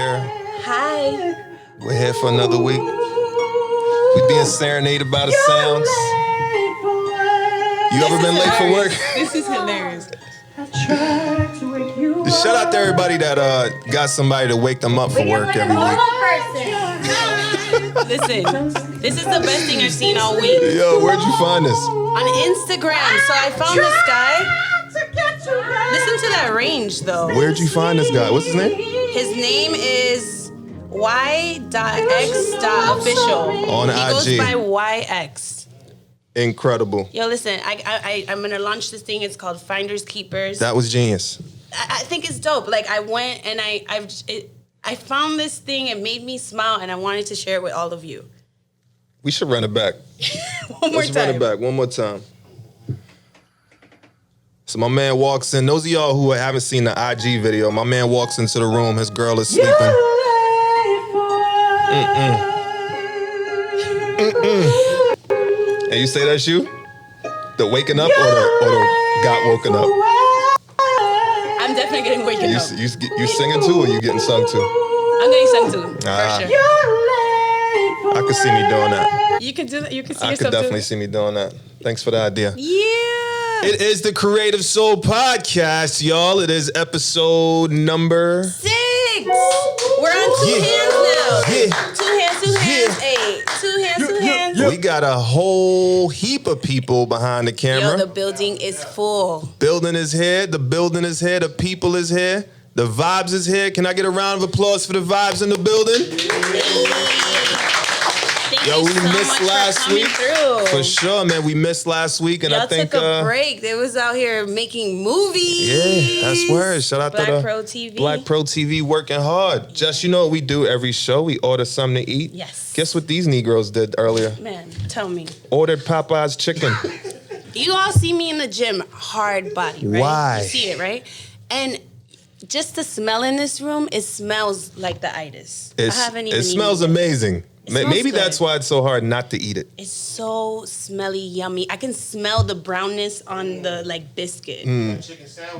here. Hi. We're here for another week. We're being serenaded by the sounds. You ever been late for work? This is hilarious. Shout out to everybody that got somebody to wake them up for work every week. Listen, this is the best thing I've seen all week. Yo, where'd you find this? On Instagram. So I found this guy. Listen to that range, though. Where'd you find this guy? What's his name? His name is y.x.official. On he goes IG. by YX. Incredible. Yo, listen, I'm going to launch this thing. It's called Finders Keepers. That was genius. I think it's dope. Like, I went and I found this thing. It made me smile, and I wanted to share it with all of you. We should run it back. Let's run it back one more time. So my man walks in. Those of y'all who haven't seen the IG video, my man walks into the room. His girl is sleeping. And you say that's you? The waking up or the got woken up? I'm definitely getting waken up. You singing too or you getting sung to? I'm getting sung to, for sure. I could see me doing that. You can do that. You can see I yourself could definitely too. see me doing that. Thanks for the idea. Yeah. It is the Creative Soul Podcast, y'all. It is episode number 6. We're on two hands now. Yeah. Two hands, 8. Two hands. We got a whole heap of people behind the camera. Yo, the building is full. Building is here. The building is here. The people is here. The vibes is here. Can I get a round of applause for the vibes in the building? Thank Yo, you we so missed much last for coming week. through. For sure, man. We missed last week, and Y'all I think took a break. They was out here making movies. Yeah, that's word. Shout out to the BlakproTV. BlakproTV working hard. Just you know what we do every show? We order something to eat. Yes. Guess what these Negroes did earlier? Man, tell me. Ordered Popeye's chicken. You all see me in the gym, hard body, right? Why? You see it, right? And just the smell in this room, it smells like the itis. I haven't even It smells eaten it. amazing. smells Maybe good. that's why it's so hard not to eat it. It's so smelly, yummy. I can smell the brownness on the biscuit.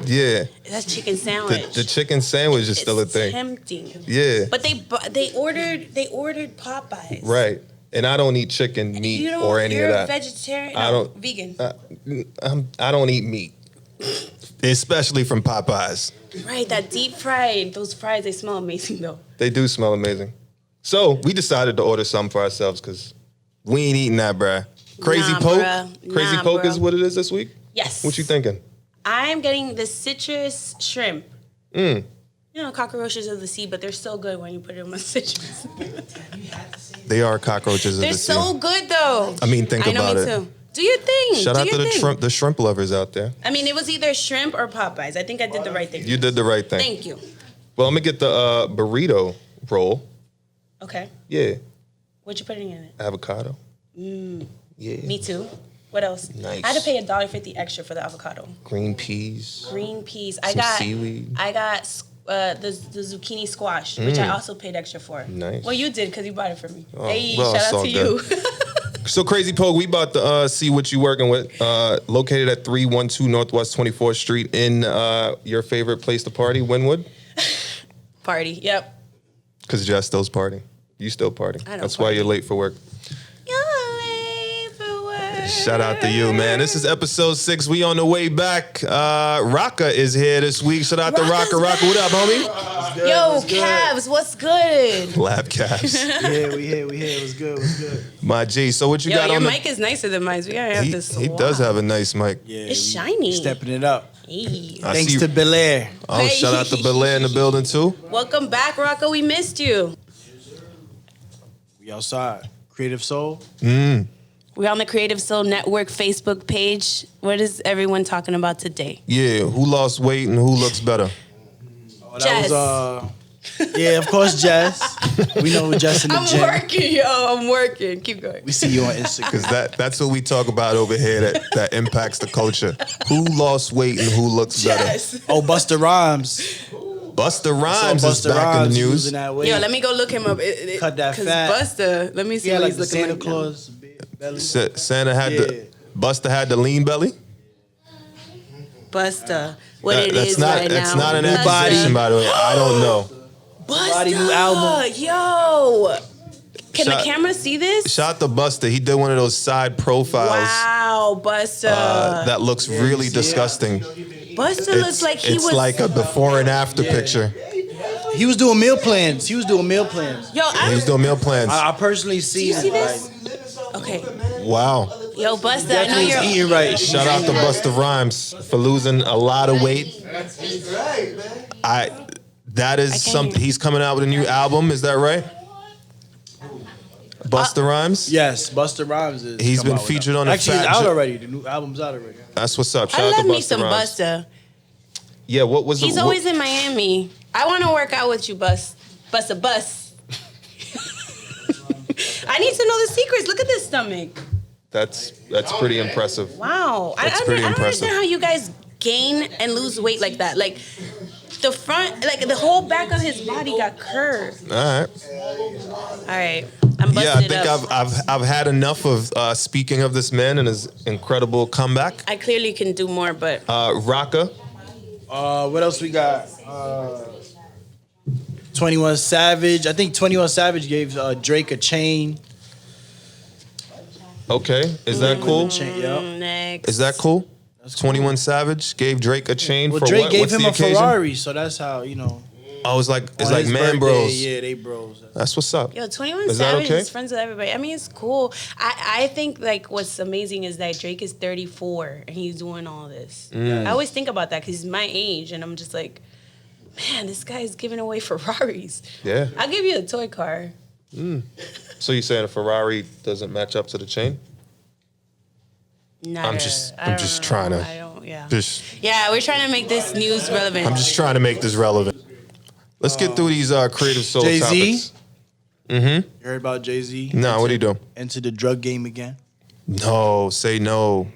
Yeah. That's chicken sandwich. The chicken sandwich is still a It's thing. tempting. Yeah. But they ordered Popeyes. Right. And I don't eat chicken, meat, or any of that. You're a vegetarian. I don't. Vegan. I don't eat meat, especially from Popeyes. Right, that deep fried. Those fries, they smell amazing though. They do smell amazing. So we decided to order something for ourselves because we ain't eating that, bruh. Crazy Nah, Poke. bruh. Crazy Nah, Poke bruh. is what it is this week. Yes. What you thinking? I'm getting the citrus shrimp. You know, cockroaches of the sea, but they're so good when you put them on citrus. They are cockroaches of They're the sea. so good though. I mean, think I know, about me it. too. Do your thing. Shout Do out your to thing. the shrimp lovers out there. I mean, it was either shrimp or Popeyes. I think I did the right thing. You did the right thing. Thank you. Well, I'm gonna get the burrito roll. Okay. Yeah, What you putting in it? avocado. Yeah. Me too. What else? Nice. I had to pay $1.50 extra for the avocado. Green peas. Green peas. Some seaweed. I got the zucchini squash, which I also paid extra for. Nice. Well, you did because you bought it for me. Oh, Hey, well, it's shout out all to good. you. So Crazy Poke, we about to see what you working with. Located at 312 Northwest 24th Street in your favorite place to party, Wynwood. Party. Yep. Because Jess still's party. You still party. I don't That's why party. you're late for work. You're late for work. Shout out to you, man. This is episode 6. We on the way back. Rocka is here this week. Shout out to Rocka's Rocka. Rocka, what up, homie? Yo, Cavs, what's good? Lab caps. Yeah, we here. What's good? My G. So what you Yo, got your on mic is nicer than mine. So we gotta have this. He does have a nice mic. Yeah, It's shiny. Stepping it up. Hey. I Thanks see- to Bel Air. Oh, Hey. shout out to Belair in the building, too. Welcome back, Rocka. We missed you. We outside. Creative Soul. We're on the Creative Soul Network Facebook page. What is everyone talking about today? Yeah, who lost weight and who looks better? Oh, Jess. that was yeah, of course, Jess. We know Jess in the I'm gym. working, yo. I'm working. Keep going. We see you on Instagram. Because that's what we talk about over here that impacts the culture. Who lost weight and who looks better? Yes. Oh, Busta Rhymes. Busta Rhymes is Busta back in Rhymes the news. losing that weight. Yo, let me go look him up. Cut that Cause fat. Busta, let me see Yeah, what like he's the looking Santa like Claus belly. Santa had Yeah. Busta had the lean belly. now. Busta, what That's it is not right that's now. not an Busta. accusation, by the way. I don't know. Busta, new album. yo. Can Shout- the camera see this? Shout out to Busta. He did one of those side profiles. Wow, Busta. That looks really disgusting. Busta looks like he it's was. like a before and after picture. He was doing meal plans. Yo, He was doing meal plans. I personally see. you see it, this? Okay. Wow. Yo, Like, Busta, I know he's you're. eating right. Shout out to Busta Rhymes for losing a lot of weight. That is something. He's coming out with a new album. Is that right? Busta Rhymes. Yes, Busta Rhymes is. He's come been out with featured that. on the Actually, it's Fat out J- already. The new album's out already. That's what's up. Shout I out love to me Busta some Rhymes. Busta. Yeah. What was He's the? always in Miami. I want to work out with you, Busta. I need to know the secrets. Look at this stomach. That's pretty impressive. Wow. That's I pretty don't impressive. understand how you guys gain and lose weight like that. Like the front, like the whole back of his body got curved. All right. All right. I'm busting Yeah, I it think up. I've had enough of speaking of this man and his incredible comeback. I clearly can do more, but Rocka. What else we got? 21 Savage. I think 21 Savage gave Drake a chain. Okay, is that cool? Chain, yep. next. Is that cool? That's cool. 21 Savage gave Drake a chain Well, for Drake what? gave What's him the a occasion? Ferrari, so that's how, you know. Oh, it's like on his man birthday, bros. Yeah, they bros. That's what's up. Yo, 21 Is that Savage okay? is friends with everybody. I mean, it's cool. I think like what's amazing is that Drake is 34 and he's doing all this. I always think about that because he's my age and I'm just like, man, this guy is giving away Ferraris. Yeah. I'll give you a toy car. So you saying a Ferrari doesn't match up to the chain? Not I'm a- just I don't trying know. to- I don't, yeah. Just Yeah, we're trying to make this news relevant. I'm just trying to make this relevant. Let's get through these creative soul Jay-Z? topics. You heard about Jay-Z? No, what do you do? Into the drug game again. No, say no.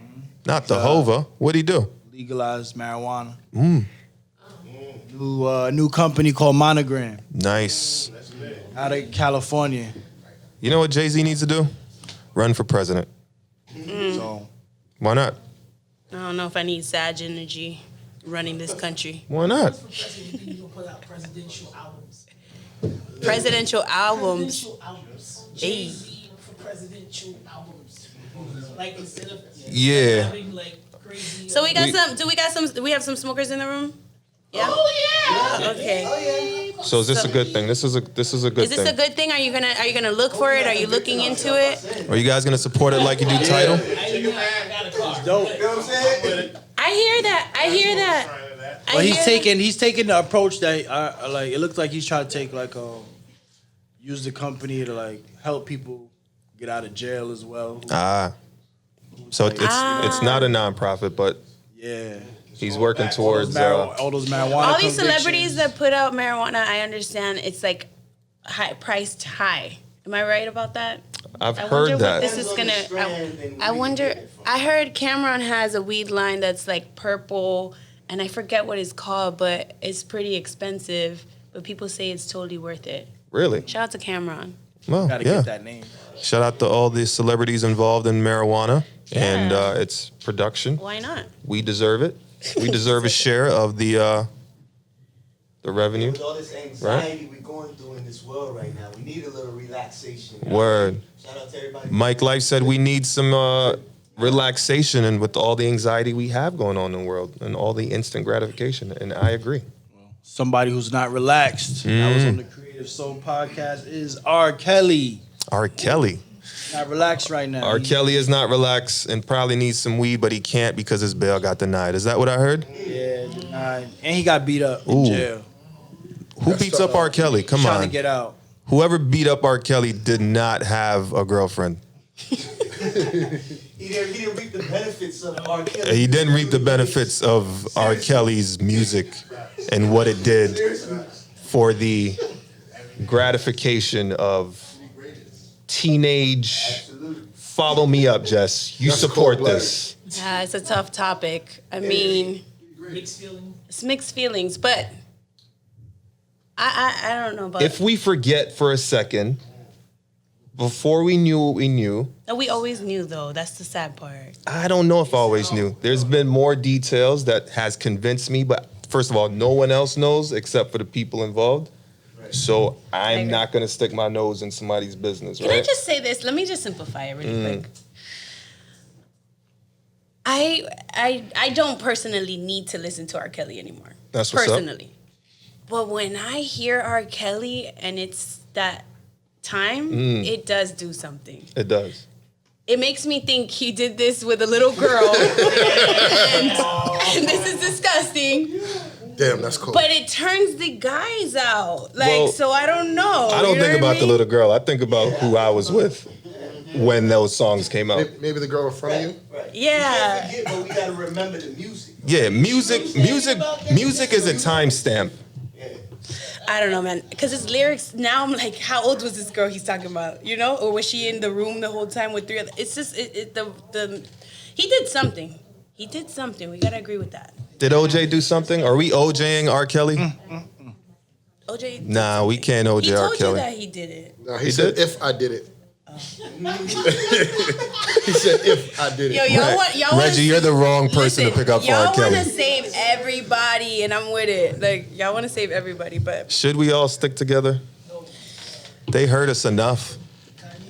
Not the Hova. What'd he do? Legalized marijuana. New company called Monogram Nice. out of California. You know what Jay-Z needs to do? Run for president. So Why not? I don't know if I need Sag energy running this country. Why not? You gonna put out presidential albums. Presidential albums. Presidential albums. Hey. Jay-Z for presidential albums. Like instead of Yeah. having like crazy. So we got do we have some smokers in the room? Yeah. Oh yeah. Okay. So is this a good thing? This is a good Is this thing. a good thing? Are you gonna look for it? Are you looking into it? Are you guys gonna support it like you do Title? I got a car. dope. I hear that. I But he's hear taking the approach that like it looks like he's trying to take like use the company to like help people get out of jail as well. So it's not a nonprofit, but Yeah. he's working towards. All those marijuana. all these convictions. celebrities that put out marijuana. I understand it's like priced high. Am I right about that? I've I heard wonder what that. this is gonna. I wonder. I heard Cameron has a weed line that's like purple, and I forget what it's called, but it's pretty expensive. But people say it's totally worth it. Really? Shout out to Cameron. Well, Gotta yeah. get that name. Shout out to all the celebrities involved in marijuana and Yeah. its production. Why not? We deserve it. We deserve a share of the revenue. With all this anxiety we're going through in this world right now, we need a little relaxation. Word. Shout out to everybody. Mike Life said we need some relaxation, and with all the anxiety we have going on in the world and all the instant gratification, and I agree. Somebody who's not relaxed. That was on the Creative Soul podcast is R. Kelly. R. Kelly. Not relaxed right now. R. Kelly is not relaxed and probably needs some weed, but he can't because his bail got denied. Is that what I heard? Yeah, denied. And he got beat up in Ooh. jail. Who beats up R. Kelly? Come Trying to on. get out. Whoever beat up R. Kelly did not have a girlfriend. He didn't reap the benefits of R. Kelly. He didn't reap the benefits of R. Kelly's music and what it did for the gratification of teenage. Follow me up, Jess. You support this. Yeah, it's a tough topic. I mean, Mixed feeling. it's mixed feelings, but I don't know about. If we forget for a second, before we knew what we knew, No, we always knew though. That's the sad part. I don't know if I always knew. There's been more details that has convinced me, but first of all, no one else knows except for the people involved. So I'm not gonna stick my nose in somebody's business, Can right? I just say this? Let me just simplify it really quick. I don't personally need to listen to R. Kelly anymore. That's what's up. Personally. But when I hear R. Kelly and it's that time, it does do something. It does. It makes me think he did this with a little girl. and this is disgusting. Damn, that's cool. But it turns the guys out. Like, Well, so I don't know. I don't You know think what about I the mean? little girl. I think about who I was with when those songs came out. Maybe the girl in front of you. Right. Yeah. We can't forget, but we gotta remember the music. Yeah, music is a timestamp. I don't know, man. Because his lyrics, now I'm like, how old was this girl he's talking about? You know? Or was she in the room the whole time with three other... It's just, he did something. He did something. We got to agree with that. Did OJ do something? Are we OJing R. Kelly? OJ... Nah, we can't OJ He R. told you Kelly. that he did it. No, he He said did? if I did it. He said if I did it. Yo, y'all want... Reggie, you're the wrong person to pick up for R. Y'all Kelly. want to save everybody, and I'm with it. Like, y'all want to save everybody, but Should we all stick together? They hurt us enough.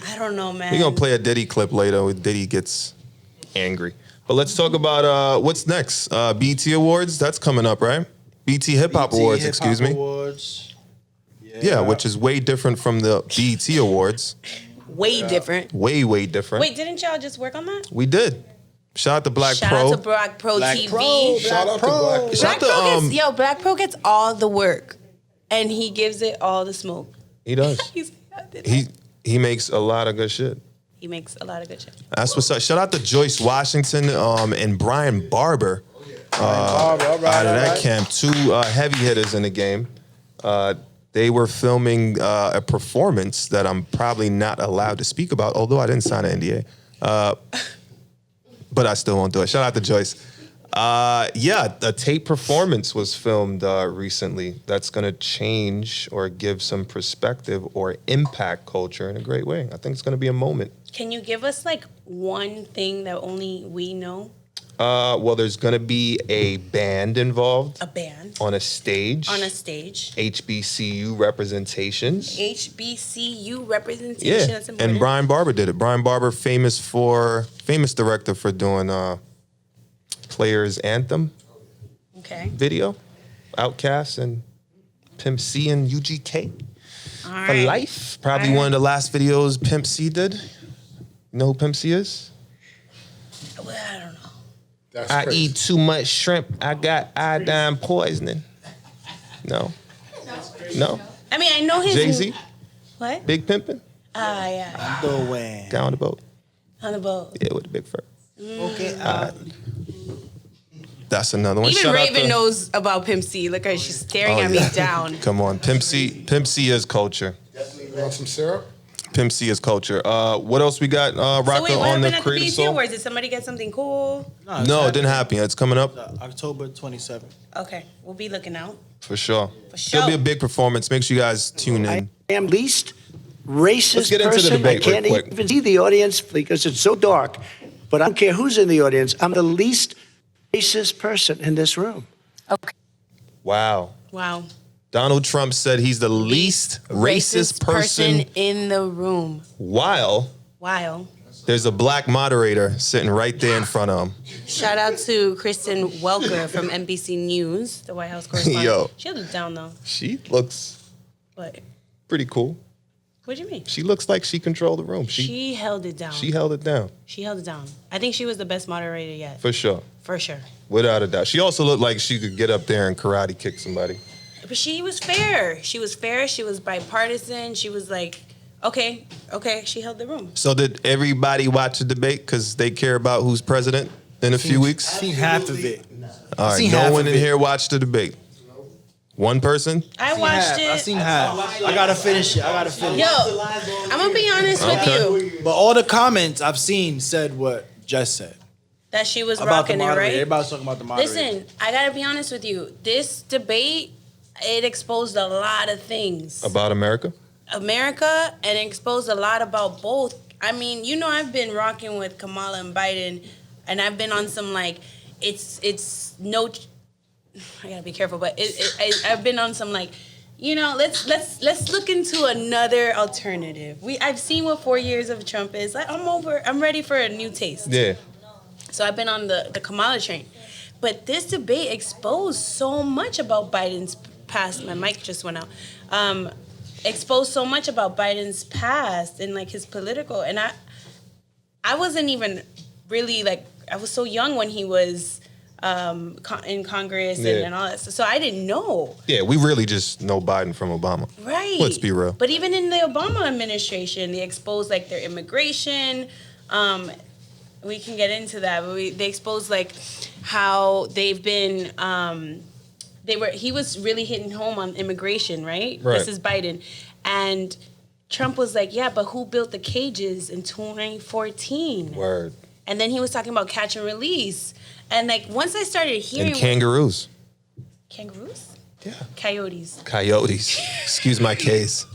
I don't know, man. We're going to play a Diddy clip later where Diddy gets angry. But let's talk about what's next. BT Awards, that's coming up, right? BT Hip Hop Awards, Hip-Hop excuse me. Awards. Yeah, which is way different from the BT Awards. Way different. Way different. Wait, didn't y'all just work on that? We did. Shout out to Black Shout Pro. out to BlakproTV. Shout out to Black. Shout out Black to, Pro gets, Black Pro gets all the work, and he gives it all the smoke. he does. He's, I did it. He makes a lot of good shit. He makes a lot of good shit. That's what's up. Shout out to Joyce Washington and Brian Barber. All right, Out of that camp, two heavy hitters in the game. They were filming a performance that I'm probably not allowed to speak about, although I didn't sign an NDA. But I still won't do it. Shout out to Joyce. Yeah, a tape performance was filmed recently that's going to change or give some perspective or impact culture in a great way. I think it's going to be a moment. Can you give us like one thing that only we know? Well, there's going to be a band involved A band on a stage. on a stage. HBCU representations. HBCU representation. Yeah, That's important. and Brian Barber did it. Brian Barber, famous director for doing Players Anthem Okay. video, Outkast and Pimp C and UGK All for right. life. Probably All right. one of the last videos Pimp C did. You know who Pimp C is? Well, I don't know. That's I crazy. eat too much shrimp. I got iodine poisoning. No. No. I mean, I know his. Jay-Z, What? Big Pimpin', Yeah. The way. guy on the boat. On the boat. Yeah, with the big fur. Okay. That's another one. Even Shout out Raven to- knows about Pimp C. Look at her. She's staring Oh, at yeah. me down. Come on, Pimp C is culture. You want some syrup? Pimp C is culture. What else we got? Rocka So wait, what on happened the at the Creative BET Soul. Awards? Did somebody get something cool? No, it didn't happen yet. It's coming up October 27th. Okay, we'll be looking out. for sure. For sure. There'll be a big performance. Make sure you guys tune in. I am least racist Let's get into the person. debate I real can't quick. even see the audience because it's so dark. But I don't care who's in the audience. I'm the least racist person in this room. Okay. Wow. Wow. Donald Trump said he's the least racist person in the room. while Wow. there's a black moderator sitting right there in front of him. Shout out to Kristen Welker from NBC News, the White House correspondent. Yo. She held it down though. She looks What? pretty cool. What do you mean? She looks like she controlled the room. She held it down. She held it down, She held it down. I think she was the best moderator yet. for sure. For sure. Without a doubt. She also looked like she could get up there and karate kick somebody. But she was fair. She was fair. She was bipartisan. She was like, okay. She held the room. So did everybody watch the debate because they care about who's president in a few weeks? Seen half of it. All right, seen no half one of in it. here watched the debate. One person? I watched I it. seen half. I gotta finish it. Yo, I'm gonna be honest Okay. with you. But all the comments I've seen said what Jess said That she was about the rocking it, moderator. right? Everybody's talking about the moderator. Listen, I gotta be honest with you. This debate, it exposed a lot of things. About America? America, and it exposed a lot about both. I mean, you know, I've been rocking with Kamala and Biden, and I've been on some like, it's no. I gotta be careful, but I've been on some like, let's look into another alternative. I've seen what 4 years of Trump is. I'm ready for a new taste. Yeah. So I've been on the Kamala train. But this debate exposed so much about Biden's past. My mic just went out. Exposed so much about Biden's past and like his political. And I wasn't even really like, I was so young when he was in Congress and all that stuff. So I didn't know. Yeah, we really just know Biden from Obama. Right. Let's be real. But even in the Obama administration, they exposed like their immigration. We can get into that, but they exposed like how they've been. He was really hitting home on immigration, right? Right. This is Biden, and Trump was like, "Yeah, but who built the cages in 2014?" Word. And then he was talking about catch and release, and like once I started hearing And kangaroos. Kangaroos, Yeah. coyotes. Coyotes. Excuse my case.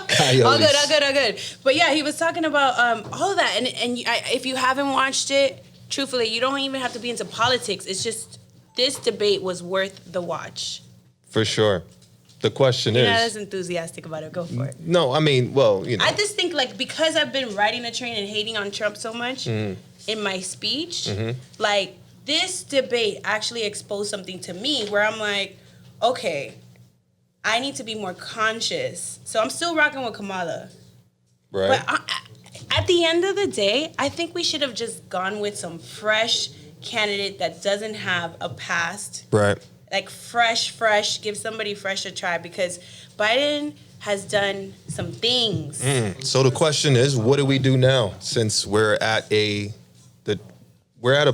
Coyotes. All good. But yeah, he was talking about all of that. And if you haven't watched it, truthfully, you don't even have to be into politics. It's just this debate was worth the watch. For sure. The question You're is. not as enthusiastic about it. Go for it. No, I mean, well, I just think like because I've been riding the train and hating on Trump so much in my speech, like this debate actually exposed something to me where I'm like, okay, I need to be more conscious. So I'm still rocking with Kamala. Right. But at the end of the day, I think we should have just gone with some fresh candidate that doesn't have a past. Right. Like fresh, give somebody fresh a try because Biden has done some things. So the question is, what do we do now since we're at a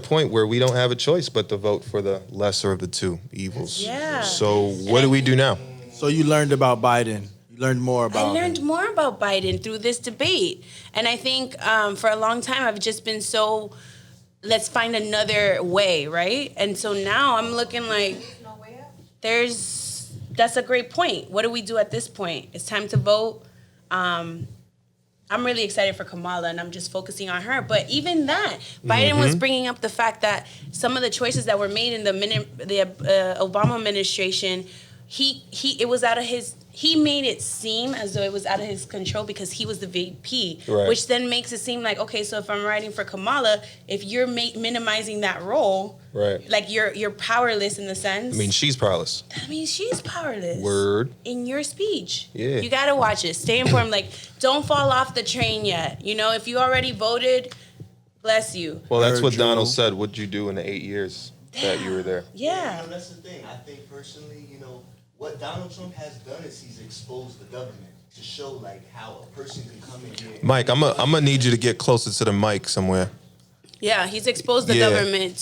point where we don't have a choice but to vote for the lesser of the two evils. Yeah. So what do we do now? So you learned about Biden. You learned more about I learned more about Biden through this debate. And I think for a long time, I've just been so, let's find another way, right? And so now I'm looking like, that's a great point. What do we do at this point? It's time to vote. I'm really excited for Kamala, and I'm just focusing on her. But even that, Biden was bringing up the fact that some of the choices that were made in the Obama administration, it was out of his. He made it seem as though it was out of his control because he was the VP, Right. which then makes it seem like, okay, so if I'm writing for Kamala, if you're minimizing that role, Right. like you're powerless in the sense. I mean, she's powerless. I mean, she's powerless. Word. In your speech. Yeah. You gotta watch it. Stay informed. Like, don't fall off the train yet. You know, if you already voted, bless you. Well, that's what True. Donald said. What'd you do in the 8 years that you were there? Yeah. That's the thing. I think personally, what Donald Trump has done is he's exposed the government to show like how a person can come in here. Mike, I'm gonna need you to get closer to the mic somewhere. Yeah, he's exposed the government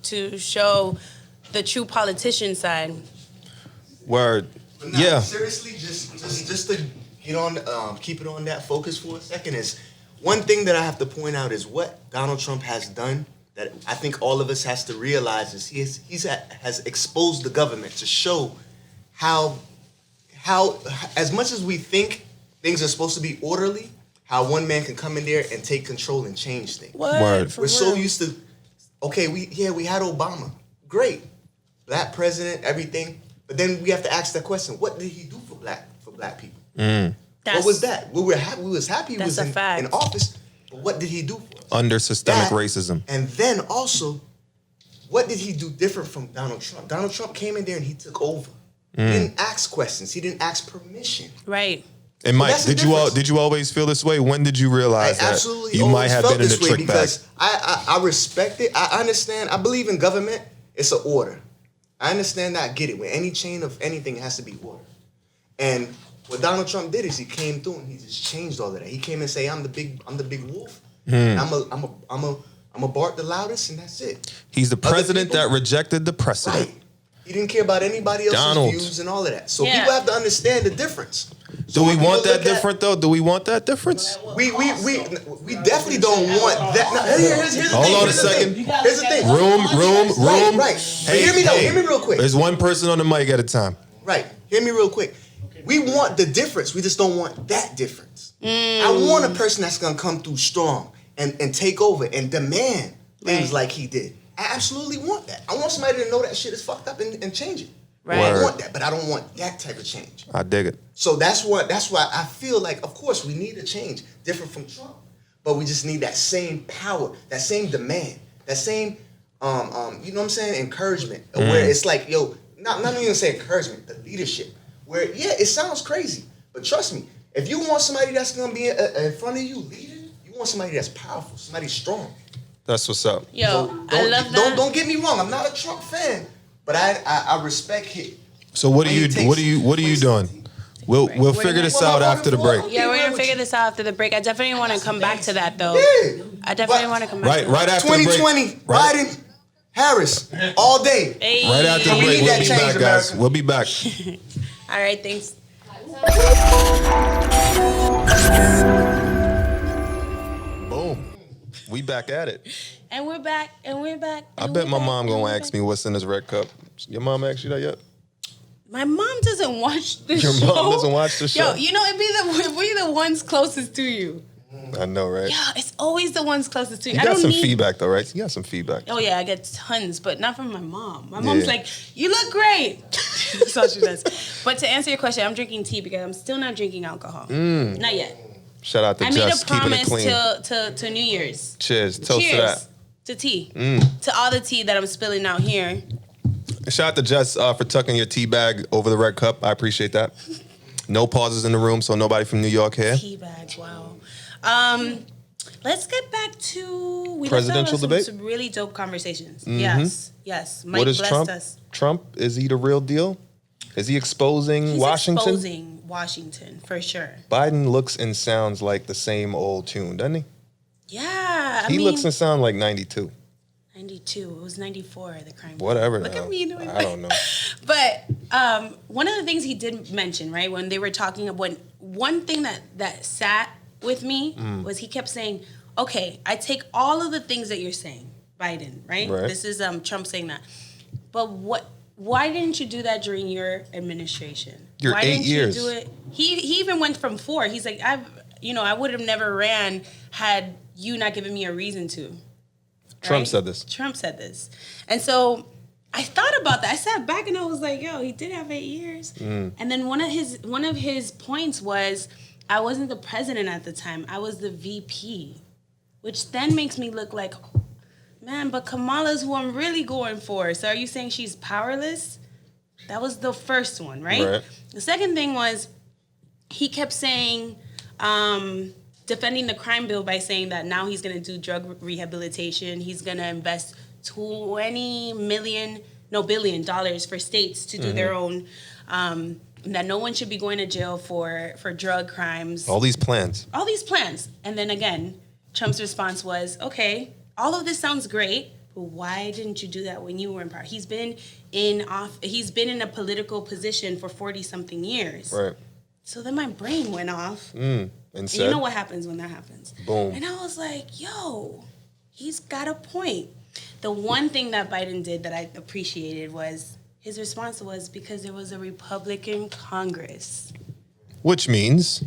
to show the true politician side. Word. But nah, Yeah. Seriously, just to get on, keep it on that focus for a second is one thing that I have to point out is what Donald Trump has done that I think all of us has to realize is he has exposed the government to show how as much as we think things are supposed to be orderly, how one man can come in there and take control and change things. What? Word. For We're so real? used to, okay, we had Obama, great, black president, everything, but then we have to ask that question: what did he do for black people? What was that? We was happy he was That's a in fact. office, but what did he do for us? Under systemic That, racism. And then also, what did he do different from Donald Trump? Donald Trump came in there and he took over. He didn't ask questions. He didn't ask permission. Right. And Mike, that's the did you always feel this way? When did you realize I that absolutely you might always have felt been in the this way trick bag? because I respect it. I understand. I believe in government. It's an order. I understand that. I get it. With any chain of anything, it has to be order. And what Donald Trump did is he came through and he just changed all of that. He came and say, "I'm the big wolf. And I'm a bark the loudest, and that's it." He's the Other president people- that rejected the precedent. Right. He didn't care about anybody else's Donald. views and all of that. So Yeah. people have to understand the difference. Do we when want people that look at- different though? Do we want that difference? We definitely don't want that. Now, here's the Hold thing. on a Here's the second. thing. Here's the thing. Room. Right. But hear me though. Hear me real quick. There's one person on the mic at a time. Right. Hear me real quick. We want the difference. We just don't want that difference. I want a person that's gonna come through strong and take over and demand things Right. like he did. I absolutely want that. I want somebody to know that shit is fucked up and change it. Right. I want that, but I don't want that type of change. I dig it. So that's why I feel like, of course, we need a change different from Trump, but we just need that same power, that same demand, that same, you know what I'm saying, encouragement, where it's like, yo, not even say encouragement, the leadership, where it sounds crazy, but trust me, if you want somebody that's gonna be in front of you leading, you want somebody that's powerful, somebody strong. That's what's up. Yo, So I love that. Don't get me wrong, I'm not a Trump fan, but I respect him. So what are you doing? We'll figure this out after the break. Yeah, we're gonna figure this out after the break. I definitely want to come back to that though. Yeah. I definitely want to come back. Right after the break. 2020, Biden, Harris, all day. Hey. Right after the We break, need we'll that be change, back, guys. America. We'll be back. All right, thanks. Boom. We back at it. And we're back. I bet my mom gonna ask me what's in this red cup. Your mom asked you that yet? My mom doesn't watch the Your show. mom doesn't watch the show? Yo, you know, we're the ones closest to you. I know, right? Yeah, it's always the ones closest to you. You got some feedback though, right? You got some feedback. Oh yeah, I get tons, but not from my mom. My mom's Yeah. like, "You look great." That's all she does. But to answer your question, I'm drinking tea because I'm still not drinking alcohol. Not yet. Shout out to I made Jess, a keeping it promise clean. to New Year's. Cheers. Toast Cheers to that. to tea. To all the tea that I'm spilling out here. Shout out to Jess for tucking your tea bag over the red cup. I appreciate that. No pauses in the room, so nobody from New York here. Tea bags, wow. Let's get back to Presidential debate? Some really dope conversations. Mm-hmm. Yes. Mike What is blessed Trump? us. Trump, is he the real deal? Is he exposing He's Washington? exposing Washington for sure. Biden looks and sounds like the same old tune, doesn't he? Yeah, He looks and sounds like 92. 92. It was 94. The crime. Whatever. Look now. at me doing I that. don't know. But one of the things he did mention, right, when they were talking about one thing that sat with me was he kept saying, "Okay, I take all of the things that you're saying, Biden, right? This is Trump saying that, but why didn't you do that during your administration? Your why 8 didn't years. you do it? He even went from 4. He's like, I would have never ran had you not given me a reason to." Trump Right? said this. Trump said this. And so I thought about that. I sat back and I was like, yo, he did have 8 years. And then one of his points was, I wasn't the president at the time. I was the VP. Which then makes me look like, man, but Kamala's who I'm really going for. So are you saying she's powerless? That was the first one, right? The second thing was, he kept saying, defending the crime bill by saying that now he's going to do drug rehabilitation. He's going to invest $20 billion for states to do their own. That no one should be going to jail for drug crimes. All these plans. And then again, Trump's response was, okay, all of this sounds great, but why didn't you do that when you were in power? He's been in a political position for 40-something years. Right. So then my brain went off. And And said, you know what happens when that happens. Boom. And I was like, yo, he's got a point. The one thing that Biden did that I appreciated was his response was because there was a Republican Congress. Which means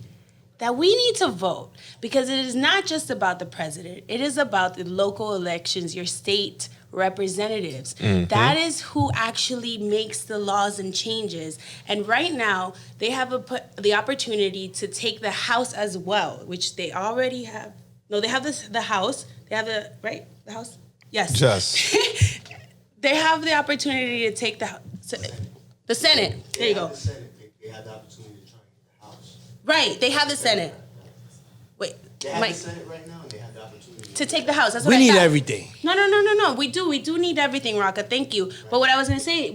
That we need to vote because it is not just about the president. It is about the local elections, your state representatives. That is who actually makes the laws and changes. And right now, they have the opportunity to take the House as well, which they already have. No, they have the House. They have the House? Yes. just They have the opportunity to take the Senate. There you go. They had the opportunity to try and get the House. Right, they have the Senate. Wait, They have Mike, the Senate right now, and they have the opportunity to take the House. That's what We I need thought. everything. No. We do need everything, Rocka. Thank you. But what I was gonna say,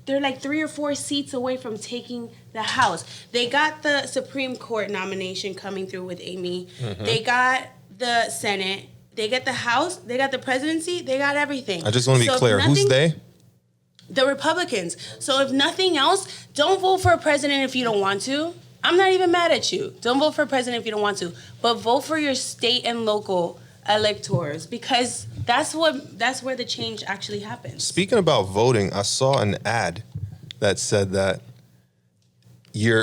they're like 3 or 4 seats away from taking the House. They got the Supreme Court nomination coming through with Amy. They got the Senate. They got the House. They got the presidency. They got everything. I just want to be So if clear. Who's nothing- they? The Republicans. So if nothing else, don't vote for a president if you don't want to. I'm not even mad at you. Don't vote for a president if you don't want to. But vote for your state and local electors because that's where the change actually happens. Speaking about voting, I saw an ad that said that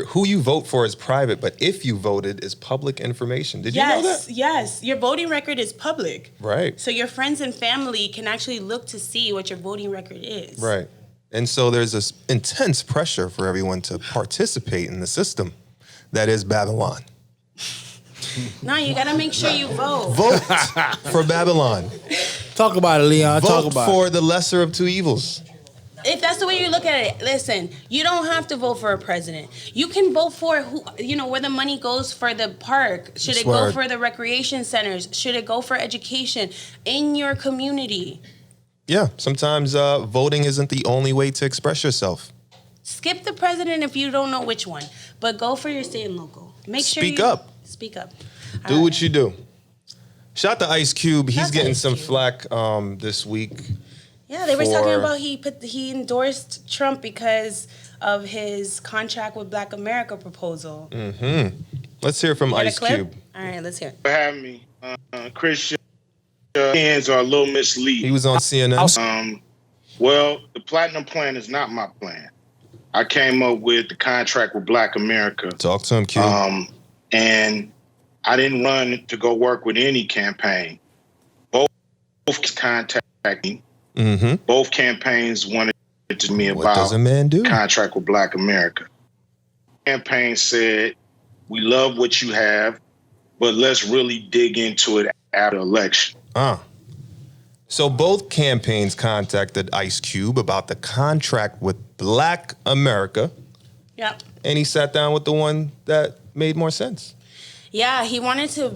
who you vote for is private, but if you voted is public information. Did you know that? Yes. Your voting record is public. Right. So your friends and family can actually look to see what your voting record is. Right. And so there's this intense pressure for everyone to participate in the system that is Babylon. No, you gotta make sure you vote. Vote for Babylon. Talk about it, Leon. Talk Vote about for it. the lesser of two evils. If that's the way you look at it, listen, you don't have to vote for a president. You can vote for where the money goes for the park. Should it go for the recreation centers? Should it go for education in your community? Yeah, sometimes voting isn't the only way to express yourself. Skip the president if you don't know which one, but go for your state and local. Make sure Speak up. Speak up. Do what you do. Shout to Ice Cube. He's Shout to getting Ice some Cube. flack this week. Yeah, they were talking about he endorsed Trump because of his contract with Black America proposal. Let's hear from Got a Ice clip? Cube. All right, let's hear it. For having me. Christian hands are a little He misleading. was on CNN. Well, the platinum plan is not my plan. I came up with the contract with Black America. Talk to him, Cube. And I didn't run to go work with any campaign. Both contacted me. Both campaigns wanted to me What does about a man do? contract with Black America. Campaign said, we love what you have, but let's really dig into it after election. So both campaigns contacted Ice Cube about the contract with Black America, Yep. and he sat down with the one that made more sense. Yeah, he wanted to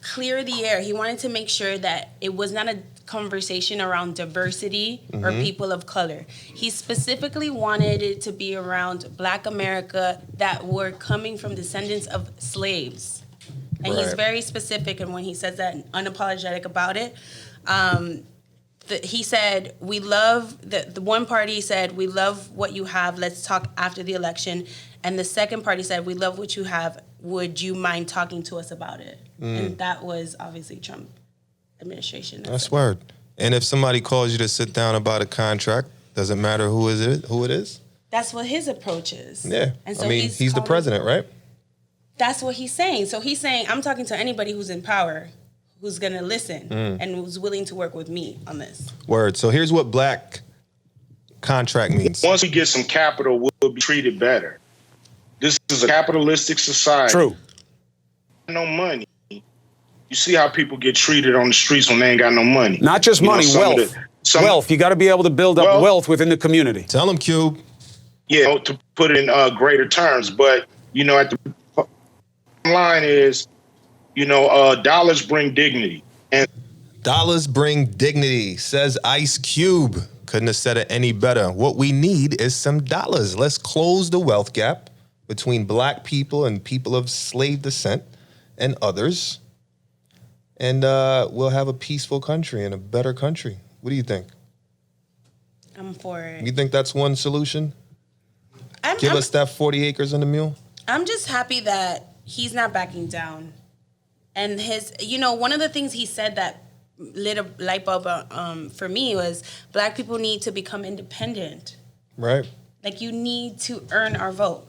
clear the air. He wanted to make sure that it was not a conversation around diversity or people of color. He specifically wanted it to be around Black America that were coming from descendants of slaves. And he's Right. very specific, and when he says that and unapologetic about it, he said, we love, the one party said, we love what you have, let's talk after the election. And the second party said, we love what you have, would you mind talking to us about it? And that was obviously Trump administration. That's word. And if somebody calls you to sit down about a contract, doesn't matter who it is. That's what his approach is. Yeah. And so I mean, he's the calling- president, right? That's what he's saying. So he's saying, I'm talking to anybody who's in power, who's going to listen and who's willing to work with me on this. Word. So here's what Black contract means. Once we get some capital, we'll be treated better. This is a capitalistic society. True. No money. You see how people get treated on the streets when they ain't got no money. Not just You know, money, some of wealth. the- Wealth. You got to be able to build up wealth within the community. Tell him, Cube. Yeah, to put it in greater terms. But, you know, at the line is, you know, dollars bring dignity. And Dollars bring dignity, says Ice Cube. Couldn't have said it any better. What we need is some dollars. Let's close the wealth gap between Black people and people of slave descent and others. And we'll have a peaceful country and a better country. What do you think? I'm for it. You think that's one solution? Give us that 40 acres and a mule? I'm just happy that he's not backing down. And one of the things he said that lit a light bulb for me was Black people need to become independent. Right. Like, you need to earn our vote.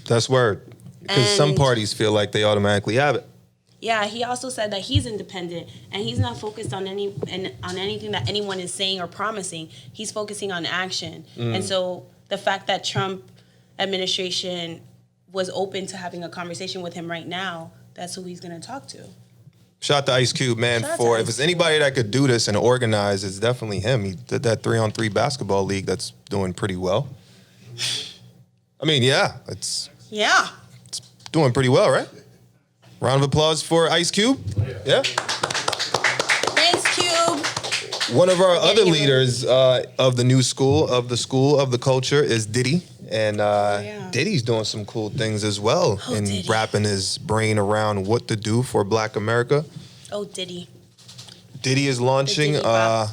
That's word. Because some And- parties feel like they automatically have it. Yeah, he also said that he's independent and he's not focused on anything that anyone is saying or promising. He's focusing on action. And so the fact that Trump administration was open to having a conversation with him right now, that's who he's going to talk to. Shout out to Ice Cube, man. Shout out For to if Ice it's anybody that could do this and organize, it's definitely him. He did that 3-on-3 basketball league that's doing pretty well. I mean, yeah, it's Yeah. doing pretty well, right? Round of applause for Ice Cube. Yeah. Thanks, Cube. One of our other give it- leaders of the new school of the culture is Diddy. And yeah. Diddy's doing some cool things as well in Diddy. wrapping his brain around what to do for Black America. Oh, Diddy. Diddy is launching Diddy Bop.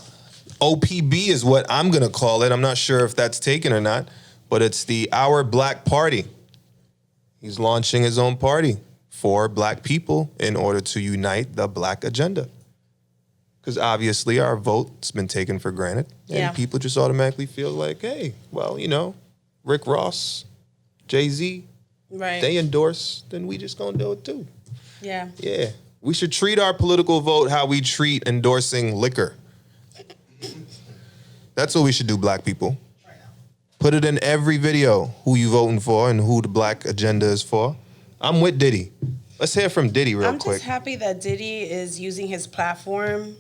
OPB is what I'm going to call it. I'm not sure if that's taken or not, but it's the Our Black Party. He's launching his own party for Black people in order to unite the Black agenda. Because obviously our vote's been taken for granted. And Yeah. people just automatically feel like, hey, well, you know, Rick Ross, Jay-Z, Right. they endorse, then we just going to do it too. Yeah. Yeah. We should treat our political vote how we treat endorsing liquor. That's what we should do, Black people. Put it in every video who you voting for and who the black agenda is for. I'm with Diddy. Let's hear from Diddy real quick. I'm just happy that Diddy is using his platform,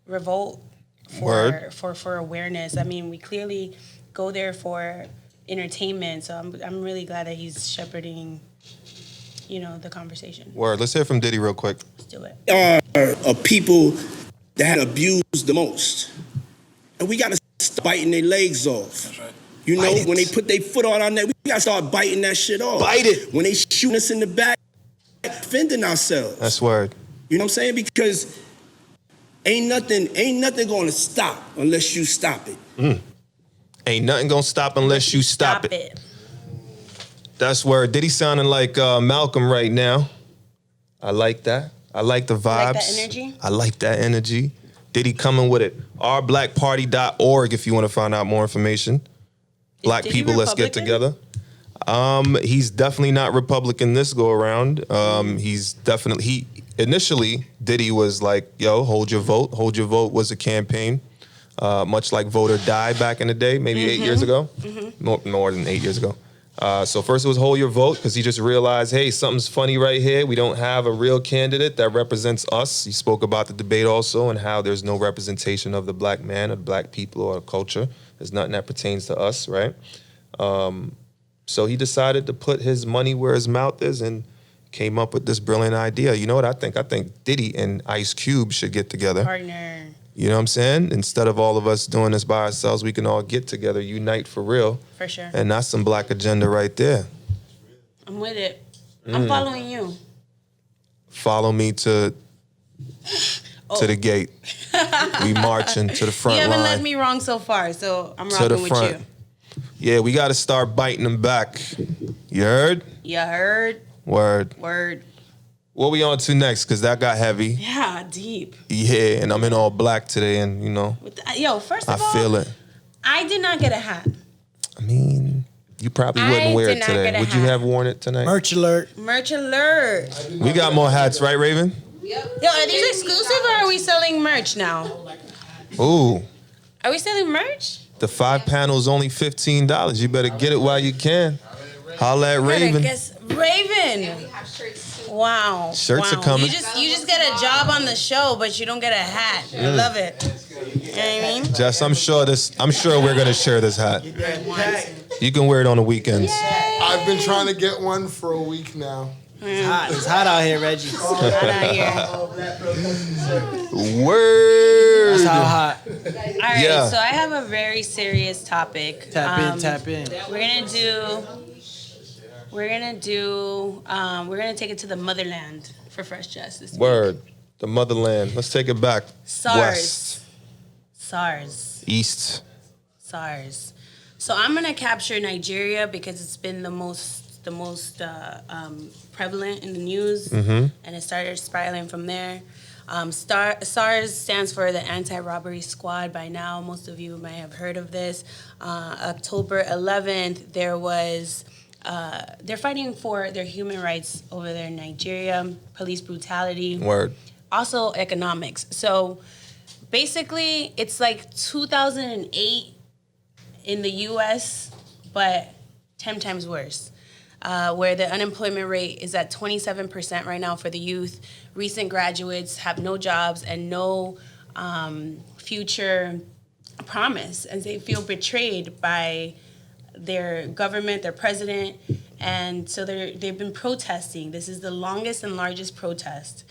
Revolt, for awareness. I mean, we clearly go there for entertainment, so I'm really glad that he's shepherding, the conversation. Word. Let's hear from Diddy real quick. Let's do it. Are people that had abused the most, and we gotta start biting their legs off. That's right. When they put their foot on our neck, we gotta start biting that shit off. Bite it. When they shoot us in the back, defending ourselves. That's word. You know what I'm saying? Because ain't nothing gonna stop unless you stop it. Ain't nothing gonna stop unless you stop it. That's word. Diddy sounding like Malcolm right now. I like that. I like the vibes. Like that energy? I like that energy. Diddy coming with it. ourblackparty.org if you want to find out more information. Black Diddy people, let's get together. He's definitely not Republican this go around. Initially, Diddy was like, yo, hold your vote. Hold your vote was a campaign. Much like Vote or Die back in the day, maybe 8 years ago. More than 8 years ago. So first it was hold your vote because he just realized, hey, something's funny right here. We don't have a real candidate that represents us. He spoke about the debate also and how there's no representation of the black man or black people or culture. There's nothing that pertains to us, right? So he decided to put his money where his mouth is and came up with this brilliant idea. You know what I think? I think Diddy and Ice Cube should get together. Partner. You know what I'm saying? Instead of all of us doing this by ourselves, we can all get together, unite for real. For sure. And that's some black agenda right there. I'm with it. I'm following you. Follow me to the gate. We marching to the front line. You haven't led me wrong so far, so I'm to the rocking front. with you. Yeah, we got to start biting them back. You heard? You heard? Word. Word. What we on to next? Because that got heavy. Yeah, deep. Yeah, and I'm in all black today, and First of all, I feel it. I did not get a hat. I mean, you probably wouldn't wear it today. Would you have worn it tonight? Merch alert. Merch alert. We got more hats, right, Raven? Yo, are these exclusive or are we selling merch now? Ooh. Are we selling merch? The 5 panels only $15. You better get it while you can. Holla at Raven. Raven. Wow. Shirts are coming. You just get a job on the show, but you don't get a hat. I love it. You know what I mean? Jess, I'm sure we're gonna share this hat. You can wear it on the weekends. I've been trying to get one for a week now. It's hot. It's hot out here, Reggie. It's hot out here. Word. That's how hot. All right, so I have a very serious topic. Tap in. We're gonna take it to the motherland for Fresh Jess this week. Word. The motherland. Let's take it back. SARS. East. SARS. So I'm gonna capture Nigeria because it's been the most prevalent in the news, and it started spiraling from there. SARS stands for the Anti-Robbery Squad. By now, most of you might have heard of this. October 11th, there was. They're fighting for their human rights over there in Nigeria, police brutality. Word. Also economics. So basically, it's like 2008 in the U.S., but 10 times worse, where the unemployment rate is at 27% right now for the youth. Recent graduates have no jobs and no future promise, and they feel betrayed by their government, their president, and so they've been protesting. This is the longest and largest protest.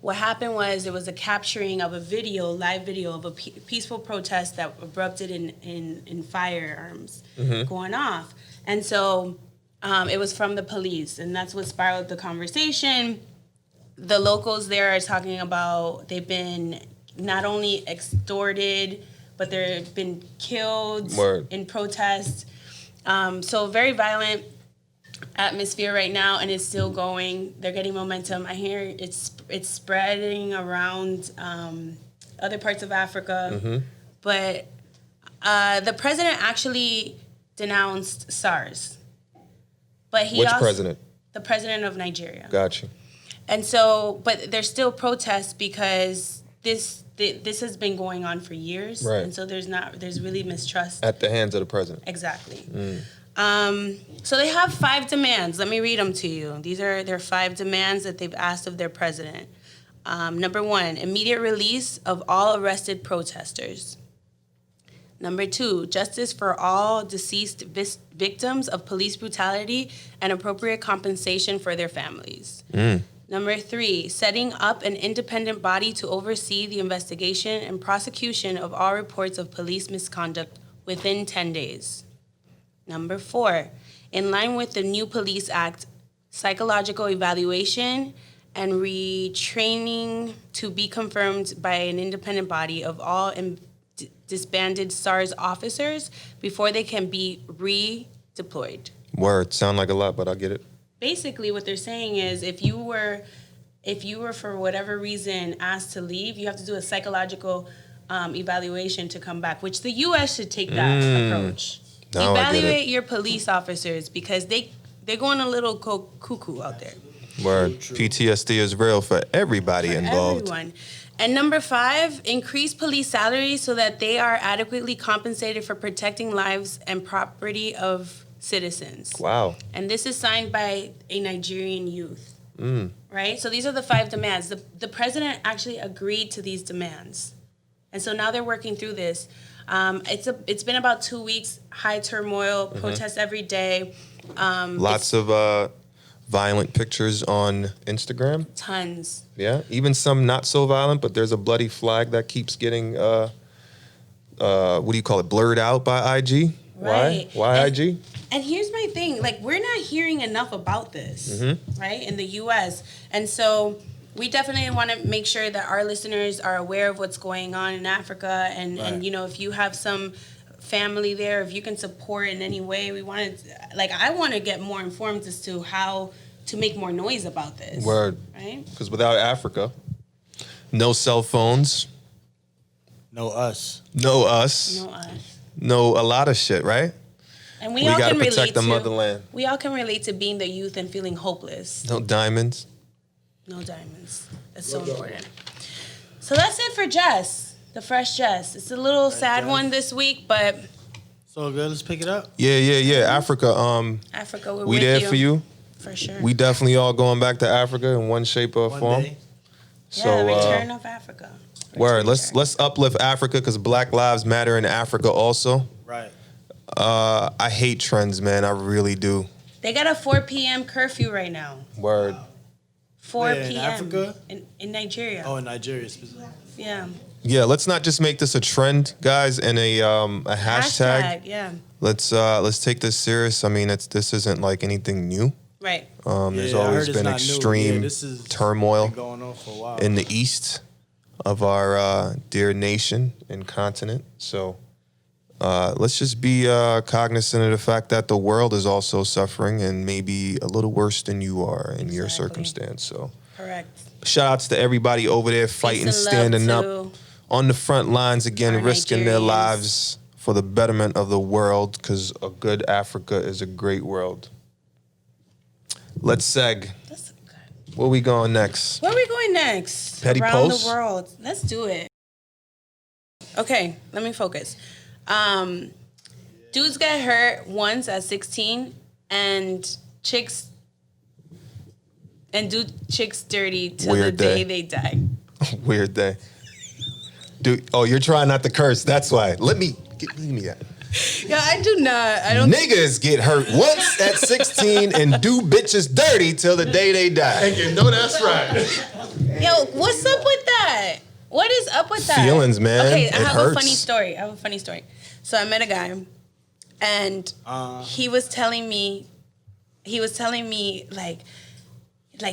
What happened was there was a capturing of a live video of a peaceful protest that erupted in firearms going off. And so it was from the police, and that's what spiraled the conversation. The locals there are talking about they've been not only extorted, but they've been killed in protest. So very violent atmosphere right now, and it's still going. They're getting momentum. I hear it's spreading around other parts of Africa. But the president actually denounced SARS. But he Which president? The president of Nigeria. Gotcha. And so, but there's still protests because this has been going on for years, Right. and so there's really mistrust At the hands of the president. Exactly. So they have 5 demands. Let me read them to you. These are their 5 demands that they've asked of their president. Number 1, immediate release of all arrested protesters. Number 2, justice for all deceased victims of police brutality and appropriate compensation for their families. Number 3, setting up an independent body to oversee the investigation and prosecution of all reports of police misconduct within 10 days. Number 4, in line with the new Police Act, psychological evaluation and retraining to be confirmed by an independent body of all disbanded SARS officers before they can be redeployed. Word. Sound like a lot, but I get it. Basically, what they're saying is if you were for whatever reason asked to leave, you have to do a psychological evaluation to come back, which the U.S. should take that approach. Now Evaluate your police officers because they're going a little cuckoo out there. Word. PTSD is real for everybody involved. Everyone. And number 5, increase police salaries so that they are adequately compensated for protecting lives and property of citizens. Wow. And this is signed by a Nigerian youth. Right? So these are the 5 demands. The president actually agreed to these demands. And so now they're working through this. It's been about 2 weeks, high turmoil, protests every day. Lots of violent pictures on Instagram. Tons. Yeah, even some not so violent, but there's a bloody flag that keeps getting, what do you call it, blurred out by IG. Right. Why IG? And here's my thing, like, we're not hearing enough about this, right, in the U.S. And so we definitely want to make sure that our listeners are aware of what's going on in Africa. And you know, if you have some family there, if you can support in any way, we want to, like, I want to get more informed as to how to make more noise about this. Word. Right? Because without Africa, no cell phones. No us. No us. No a lot of shit, right? And we all gotta can protect relate the to motherland. We all can relate to being the youth and feeling hopeless. No diamonds. No diamonds. That's so important. So that's it for Jess, the fresh Jess. It's a little sad one this week, but so good. Let's pick it up. Yeah. Africa. Africa, we're we with there you. for you. For sure. We definitely all going back to Africa in one shape or form. Day. So return of Africa. Word. Let's uplift Africa because Black Lives Matter in Africa also. Right. I hate trends, man. I really do. They got a 4 p.m. curfew right now. Word. 4 Where, in p.m. Africa? In Nigeria. Oh, in Nigeria specifically. Yeah. Yeah, let's not just make this a trend, guys, and a hashtag. Yeah. Let's take this serious. I mean, this isn't like anything new. Right. There's always been extreme turmoil going on for a while. in the east of our dear nation and continent. So let's just be cognizant of the fact that the world is also suffering and maybe a little worse than you are in your circumstance. So correct. Shout outs to everybody over there fighting, standing up on the front lines again, risking their lives for the betterment of the world, because a good Africa is a great world. Let's seg. That's good. Where we going next? Where are we going next? Petty Around posts? the world. Let's do it. Okay, let me focus. Dudes got hurt once at 16, and chicks do chicks dirty till Weird the day day. they die. Weird day. Dude, oh, you're trying not to curse. That's why. Let me that. Yeah, I do not. I don't. Niggas get hurt once at 16 and do bitches dirty till the day they die. And you know that's right. Yo, what's up with that? What is up with that? Feelings, man. Okay, It I have hurts. a funny story. So I met a guy, and he was telling me, like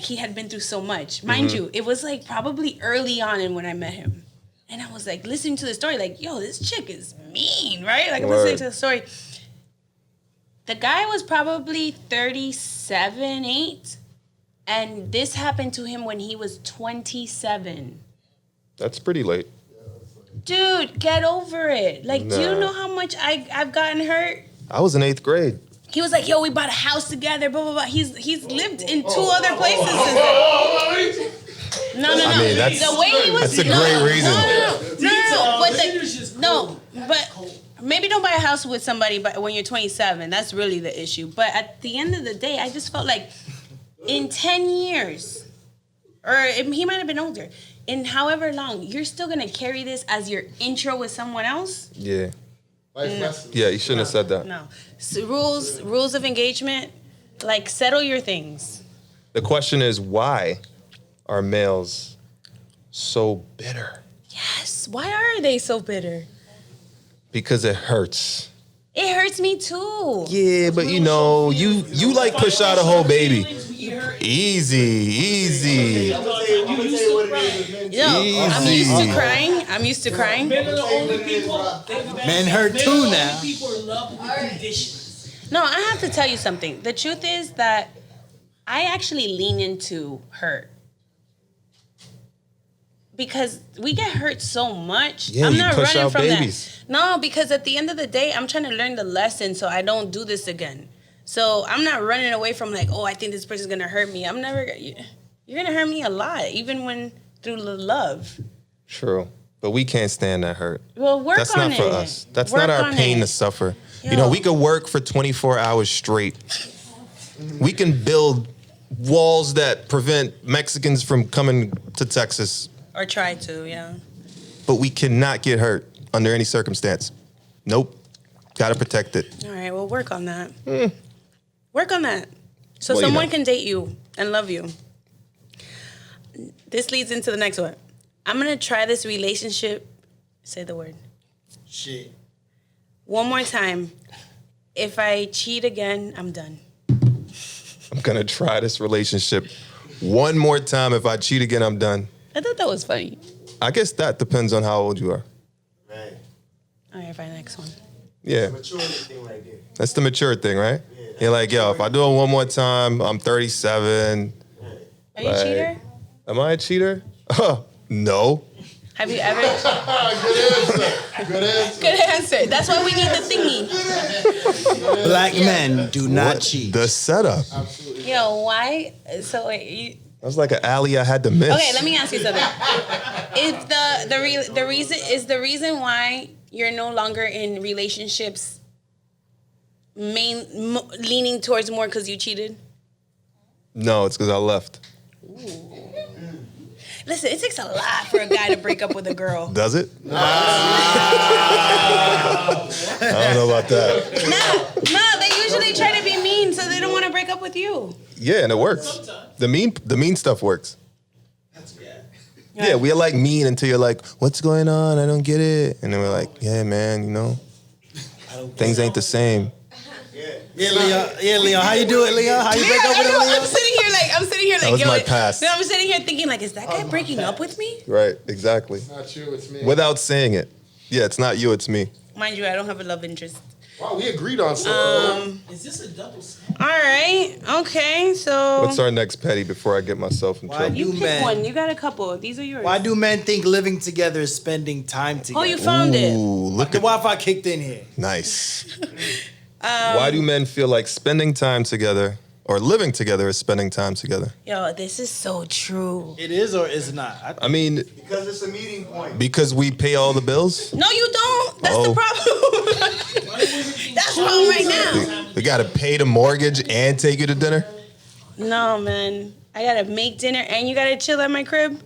he had been through so much. Mind you, it was like probably early on in when I met him. And I was like listening to the story, like, yo, this chick is mean, right? Like I'm listening to the story. The guy was probably 37, 8, and this happened to him when he was 27. That's pretty late. Dude, get over it. Like, do you Nah. know how much I've gotten hurt? I was in 8th grade. He was like, yo, we bought a house together, blah, blah, blah. He's lived in 2 other places since then. No. I mean, that's, the way he was. that's a great reason. But maybe don't buy a house with somebody but when you're 27. That's really the issue. But at the end of the day, I just felt like in 10 years, or he might have been older, in however long, you're still going to carry this as your intro with someone else? Yeah. No. Yeah, you shouldn't have said that. No. So rules of engagement, like settle your things. The question is, why are males so bitter? Yes. Why are they so bitter? Because it hurts. It hurts me too. Yeah, but you know, you like push out a whole baby. Easy. Yo, I'm used to crying. Men hurt too now. People are in love with conditions. No, I have to tell you something. The truth is that I actually lean into hurt. Because we get hurt so much. Yeah, I'm not you push running out from babies. that. No, because at the end of the day, I'm trying to learn the lesson so I don't do this again. So I'm not running away from like, oh, I think this person's gonna hurt me. You're gonna hurt me a lot, even when through the love. True. But we can't stand that hurt. Well, work That's on not it. for us. That's Work not our on pain it. to suffer. Yo. You know, we could work for 24 hours straight. We can build walls that prevent Mexicans from coming to Texas. Or try to, yeah. But we cannot get hurt under any circumstance. Nope. Gotta protect it. All right, well, work on that. Work on that. So Well, you someone know. can date you and love you. This leads into the next one. I'm going to try this relationship. Say the word. Shit. One more time. If I cheat again, I'm done. I'm gonna try this relationship one more time. If I cheat again, I'm done. I thought that was funny. I guess that depends on how old you are. Right. All right, fine, next one. Yeah. Maturity thing right there. That's the mature thing, right? You're like, yo, if I do it one more time, I'm 37. Are you a cheater? Am I a cheater? No. Have you ever? Good answer. Good answer. That's why we need the thingy. Black men do not What? cheat. The setup. Yo, why? So wait, you. That was like an alley I had to miss. Okay, let me ask you something. Is the reason why you're no longer in relationships leaning towards more because you cheated? No, it's because I left. Listen, it takes a lot for a guy to break up with a girl. Does it? I don't know about that. No, they usually try to be mean, so they don't want to break up with you. Yeah, and it works. The mean stuff works. Yeah, we're like mean until you're like, what's going on? I don't get it. And then we're like, yeah, man, you know, things ain't the same. Yeah, Leon. How you do it, Leon? How you break up with him, Leon? I'm sitting here like, That was my past. No, I'm sitting here thinking like, is that guy breaking up with me? Right, exactly. Not you, it's me. Without saying it. Yeah, it's not you, it's me. Mind you, I don't have a love interest. Wow, we agreed on something. Is this a double standard? All right. Okay. So What's our next petty before I get myself in trouble? you pick one. You got a couple. These are yours. Why do men think living together is spending time together? Oh, you found it. Ooh, look The at Wi-Fi kicked in here. nice. Why do men feel like spending time together or living together is spending time together? Yo, this is so true. It is or is not? I mean, Because it's a meeting point. because we pay all the bills? No, you don't. That's the problem. That's the problem right now. We gotta pay the mortgage and take you to dinner? No, man. I gotta make dinner and you gotta chill at my crib.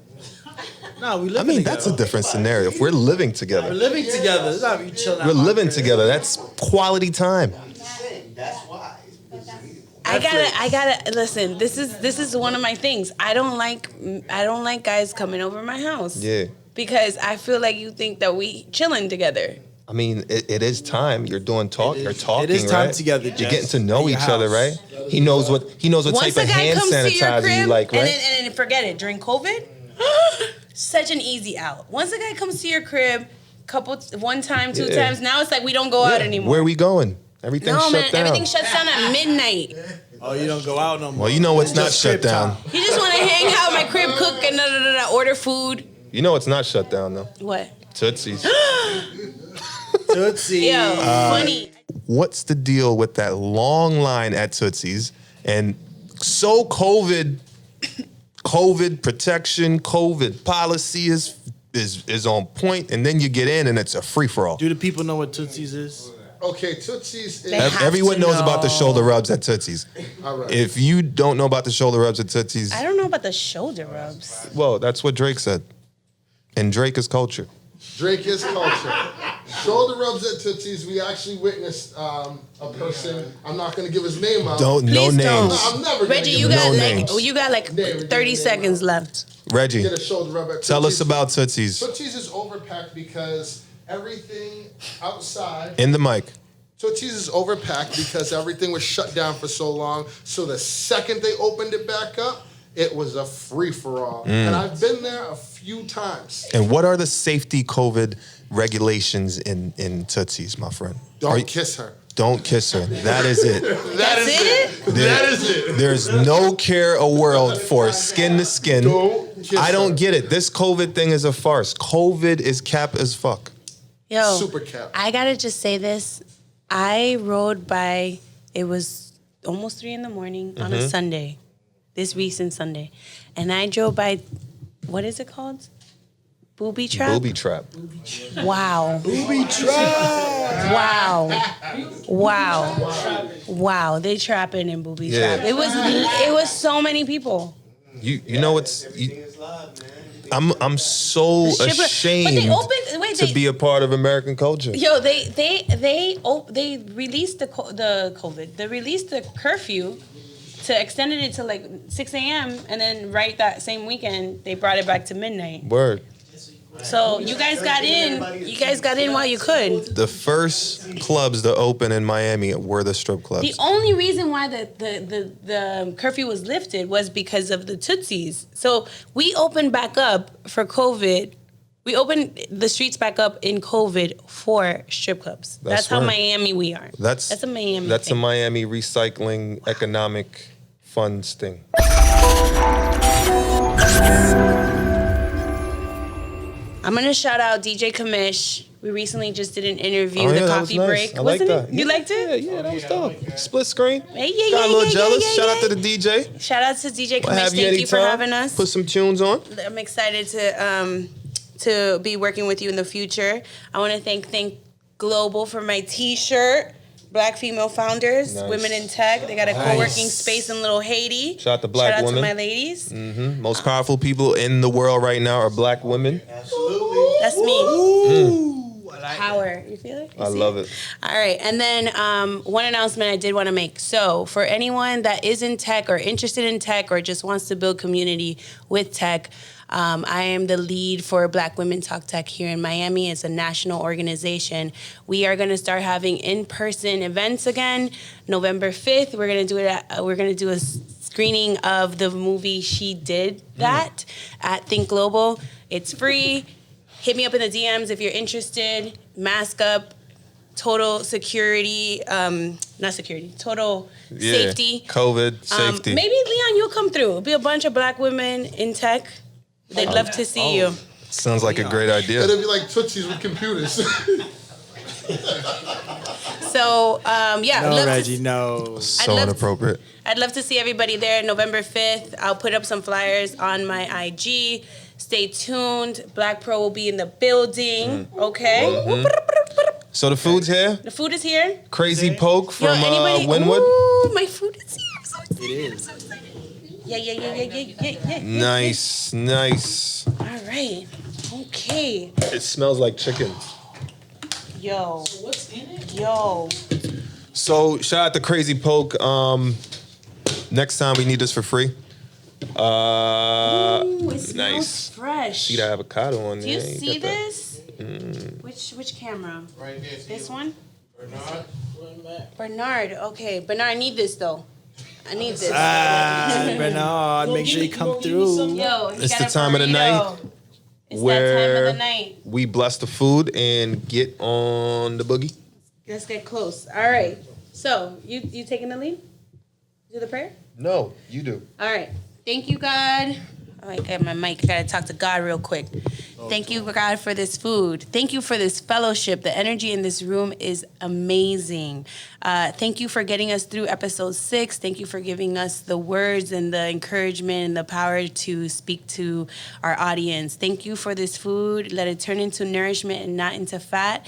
No, we live I mean, together. that's a different scenario. If we're living We're together, living together. It's not you chilling out we're my living crib. together. That's quality time. That's why. I gotta listen. This is one of my things. I don't like guys coming over my house. Yeah. Because I feel like you think that we chilling together. I mean, it is time. You're doing you're talking, it is time right? together, You're Jess. getting to know At your each other, house. right? He knows what Once type a of guy hand comes to your sanitizer crib you like, right? and then forget it. During COVID, such an easy out. Once a guy comes to your crib, one time, two Yeah. times, now it's like we don't go out anymore. Where are we going? Everything's No, shut man, down. everything shuts down at midnight. Oh, you don't go out no more. Well, you know what's not Just shut crib time. down. You just want to hang out at my crib, cook, and order food. You know what's not shut down, though? What? Tootsies. Tootsie. Yo, funny. What's the deal with that long line at Tootsies? And so COVID COVID protection, COVID policy is on point, and then you get in and it's a free for all. Do the people know what Tootsie's is? Okay, Tootsie's is... Everyone knows about the shoulder rubs at Tootsie's. All right. If you don't know about the shoulder rubs at Tootsie's, I don't know about the shoulder rubs. well, that's what Drake said. And Drake is culture. Drake is culture. Shoulder rubs at Tootsie's. We actually witnessed a person. I'm not going to give his name out. No Please names. don't. No, I'm never gonna Reggie, give you him got no like names. you got like 30 seconds left. Reggie, Get a shoulder rub at tell us Tootsie's. about Tootsie's. Tootsie's is overpacked because everything outside... In the mic. Tootsie's is overpacked because everything was shut down for so long. So the second they opened it back up, it was a free-for-all. And I've been there a few times. And what are the safety COVID regulations in Tootsie's, my friend? Don't kiss her. Don't kiss her. That is it. That's it? That is it. There's no care a world for skin to skin. Don't kiss I don't her. get it. This COVID thing is a farce. COVID is cap as fuck. Yo, Super cap. I gotta just say this. I rode by, it was almost 3 a.m. on a Sunday, this recent Sunday. And I drove by, what is it called? Booby trap? Booby trap. Wow. Booby trap. Wow. They trapping in booby Yeah. trap. It was so many people. You know what's... I'm so ashamed But they opened, to be a part of American culture. Yo, they released the COVID. They released the curfew to extended it to like 6 a.m. and then right that same weekend they brought it back to midnight. Word. So you guys got in. You guys got in while you could. The first clubs to open in Miami were the strip clubs. The only reason why the curfew was lifted was because of the Tootsies. So we opened back up for COVID. We opened the streets back up in COVID for strip clubs. That's how right. Miami we are. That's a Miami. That's thing. a Miami recycling economic funds thing. I'm gonna shout out DJ Commish. We recently just did an interview, Oh, yeah, the that was coffee nice. break. I like Wasn't that. it? You liked it? Yeah, that was dope. Split screen. Hey, Got a little jealous. Shout out to the DJ. Shout out to DJ We'll Commish. have you Thank you for anytime. having us. Put some tunes on. I'm excited to be working with you in the future. I want to thank Global for my T-shirt. Black female founders, Nice. women in tech. They got a co-working space in Little Haiti. Shout out to black Shout out women. to my ladies. Most powerful people in the world right now are black women. Absolutely. That's me. Power. You feel it? You I see love it. All right. And then one announcement I did want to make. So for anyone that is in tech or interested in tech or just wants to build community with tech, I am the lead for Black Women Talk Tech here in Miami. It's a national organization. We are going to start having in-person events again. November 5th, we're going to do a screening of the movie She Did That at Think Global. It's free. Hit me up in the DMs if you're interested. Mask up. Total security, total safety. COVID, safety. Maybe, Leon, you'll come through. It'll be a bunch of black women in tech. They'd love to see you. Sounds like a great idea. It'll be like Tootsies with computers. So, yeah. No, I'd love Reggie, no. So love to- inappropriate. I'd love to see everybody there November 5th. I'll put up some flyers on my IG. Stay tuned. Black Pro will be in the building. Okay? So the food's here. The food is here. Crazy Poke from anybody? Winwood. Ooh, my food is here. I'm so excited. It is. I'm so excited. Yeah. Nice. All right. Okay. It smells like chicken. Yo. What's in it? Yo. So shout out to Crazy Poke. Next time we need this for free. Ooh, it smells Nice. fresh. See the avocado on Do there. you Ain't see got that. this? Which camera? Right there. This one? Bernard. Bernard. Okay. Bernard, I need this though. I need this. Bernard, make sure you come through. Yo, he It's got the a time of the burrito. night It's where that time of the night. we bless the food and get on the boogie. Let's get close. All right. So, you taking the lead? Do the prayer? No, you do. All right. Thank you, God. I got my mic. I gotta talk to God real quick. Thank you, God, for this food. Thank you for this fellowship. The energy in this room is amazing. Thank you for getting us through episode 6. Thank you for giving us the words and the encouragement and the power to speak to our audience. Thank you for this food. Let it turn into nourishment and not into fat.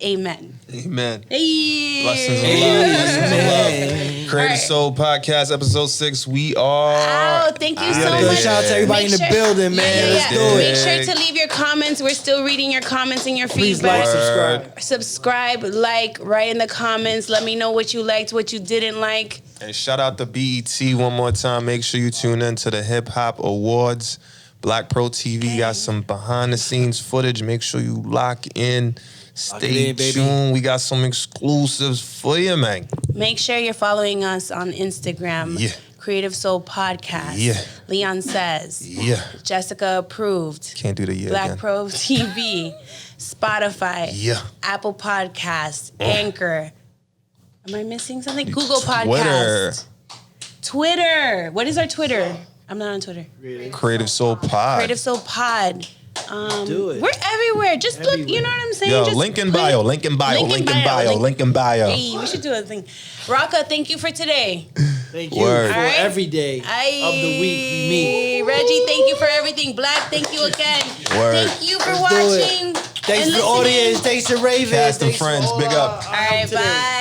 Amen. Amen. Hey. Blessings and love. Blessings and love. Creative Soul Podcast, episode 6. We are. Oh, thank you so much. Shout out to everybody in the building, man. Let's do it. Make sure to leave your comments. We're still reading your comments and your Please feedback. like, subscribe, write in the comments. Let me know what you liked, what you didn't like. And shout out to BET one more time. Make sure you tune in to the Hip Hop Awards. BlakproTV got some behind the scenes footage. Make sure you lock in. Stay tuned. We got some exclusives for you, man. Make sure you're following us on Instagram. Yeah. Creative Soul Podcast. Yeah. Leon Says. Yeah. Jessyka Approved. Can't do the again. BlakproTV. Spotify. Yeah. Apple Podcasts. Anchor. Am I missing something? Google Podcast. Twitter. What is our Twitter? I'm not on Twitter. Creative Soul Pod. Creative Soul Pod. Do it. We're everywhere. Just look, you know what I'm saying? Yo, Just link in bio, link in bio, link in bio, link in bio. Hey, we should do a thing. Rocka, thank you for today. Thank you Word. for every day of the week we meet. Reggie, thank you for everything. BLAK, thank you again. Word. Thank you for Let's do it. watching. Thanks and for the listening. audience. Thanks to Raven. Cast and Thanks for friends, all big our up. All right, today. bye.